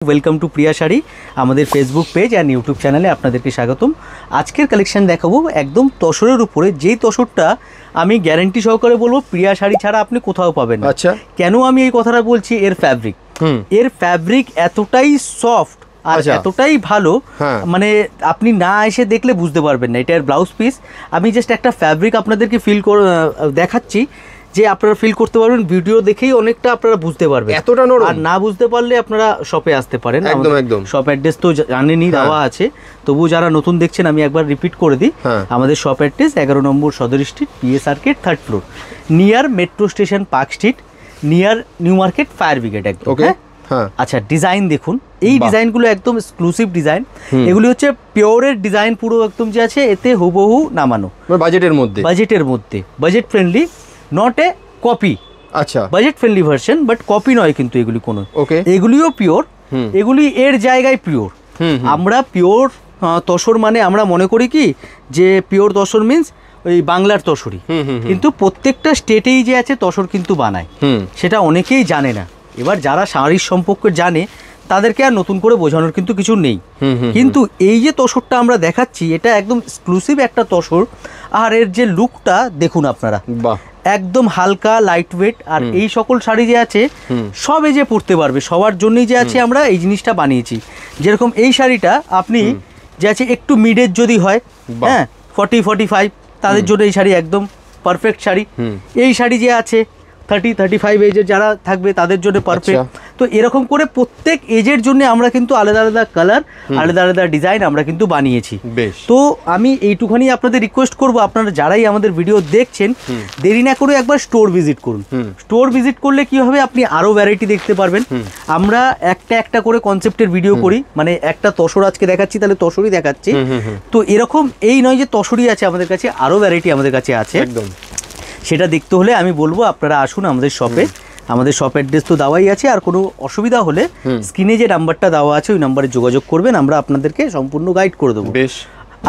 Welcome to প্রিয়া শাড়ি আমাদের Facebook page আর YouTube চ্যানেলে আপনাদেরকে স্বাগতম। আজকের কালেকশন দেখাবো একদম তসরের উপরে, যেই তসরটা আমি গ্যারান্টি সহকারে বলবো প্রিয়া শাড়ি ছাড়া আপনি কোথাও পাবেন না। আচ্ছা, কেন আমি এই কথাটা বলছি? এর ফ্যাব্রিক এতটাই সফট আর এতটাই ভালো, মানে আপনি না এসে দেখলে বুঝতে পারবেন না। এটার ব্লাউজ পিস আমি জাস্ট একটা ফ্যাব্রিক আপনাদেরকে দেখাচ্ছি, যে আপনারা ফিল করতে পারবেন, ভিডিও দেখেই অনেকটা আপনারা বুঝতে পারবেন। এতটা নরম। আর না বুঝতে পারলে আপনারা শপে আসতে পারেন। একদম একদম। শপ অ্যাড্রেস তো জানেনই, দেওয়া আছে, তবু যারা নতুন দেখছেন আমি একবার রিপিট করে দিই। আমাদের শপ অ্যাড্রেস 11 নম্বর সদর street, PS arcade, 3rd floor, near metro station park street, near new market, fire brigade একদম। আচ্ছা, ডিজাইন দেখুন, এই ডিজাইনগুলো একদম এক্সক্লুসিভ ডিজাইন। এগুলি হচ্ছে পিওরের ডিজাইন, পুরো একদম যে আছে এতে হুবহু নামানো, বাজেটের মধ্যে, budget friendly, not a copy. আচ্ছা, budget friendly version, but copy নয় কিন্তু এগুলি কোনো। এগুলিও পিওর, এগুলি এর জায়গায় পিওর। আমরা পিওর তসর মানে আমরা মনে করি কি যে পিওর তসর মিন্স ওই বাংলার তসরই, কিন্তু প্রত্যেকটা স্টেটেই যে আছে তসর কিন্তু বানায়, সেটা অনেকেই জানে না। এবার যারা শাড়ির সম্পর্কে জানে তাদেরকে আর নতুন করে বোঝানোর কিন্তু কিছু নেই। কিন্তু এই যে তসরটা আমরা দেখাচ্ছি, এটা একদম এক্সক্লুসিভ একটা তসর। আর এর যে লুকটা দেখুন আপনারা, একদম হালকা লাইট ওয়েট। আর এই সকল শাড়ি যে আছে সব এজে পরতে পারবে, সবার জন্যই যে আছে আমরা এই জিনিসটা বানিয়েছি। যেরকম এই শাড়িটা আপনি যে আছে একটু মিডের যদি হয়, হ্যাঁ 40-45, তাদের জন্য এই শাড়ি একদম পারফেক্ট শাড়ি। এই শাড়ি যে আছে 30-35 এজের যারা থাকবে তাদের জন্য পারফেক্ট। তো এরকম করে প্রত্যেক এজের জন্য আমরা কিন্তু আলাদা আলাদা কালার, আলাদা আলাদা ডিজাইন আমরা কিন্তু বানিয়েছি। তো আমি এইটুখানি আপনাদের রিকোয়েস্ট করব, আপনারা যারাই আমাদের ভিডিও দেখছেন দেরি না করে একবার স্টোর ভিজিট করুন। স্টোর ভিজিট করলে কি হবে, আপনি আরো ভ্যারাইটি দেখতে পারবেন। আমরা একটা একটা করে কনসেপ্টের ভিডিও করি, মানে একটা তসর আজকে দেখাচ্ছি তাহলে তসরই দেখাচ্ছি। তো এরকম এই নয় যে তসরই আছে আমাদের কাছে, আরো ভ্যারাইটি আমাদের কাছে আছে। একদম, সেটা দেখতে হলে আমি বলবো আপনারা আসুন আমাদের শপে। আমাদের শপ অ্যাড্রেস তো দেওয়াই আছে, আর কোনো অসুবিধা হলে স্ক্রিনে যে নাম্বারটা দেওয়া আছে ওই নাম্বারে যোগাযোগ করবেন, আমরা আপনাদেরকে সম্পূর্ণ গাইড করে দেবো। বেশ,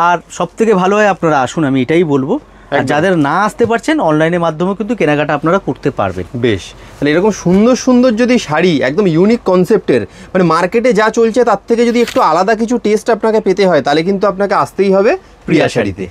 আর সব থেকে ভালো হয় আপনারা আসুন, আমি এটাই বলবো। আর যাদের না আসতে পারছেন, অনলাইনের মাধ্যমে কিন্তু কেনাকাটা আপনারা করতে পারবেন। বেশ, তাহলে এরকম সুন্দর সুন্দর যদি শাড়ি একদম ইউনিক কনসেপ্টের, মানে মার্কেটে যা চলছে তার থেকে যদি একটু আলাদা কিছু টেস্ট আপনাকে পেতে হয়, তাহলে কিন্তু আপনাকে আসতেই হবে প্রিয়া শাড়িতে।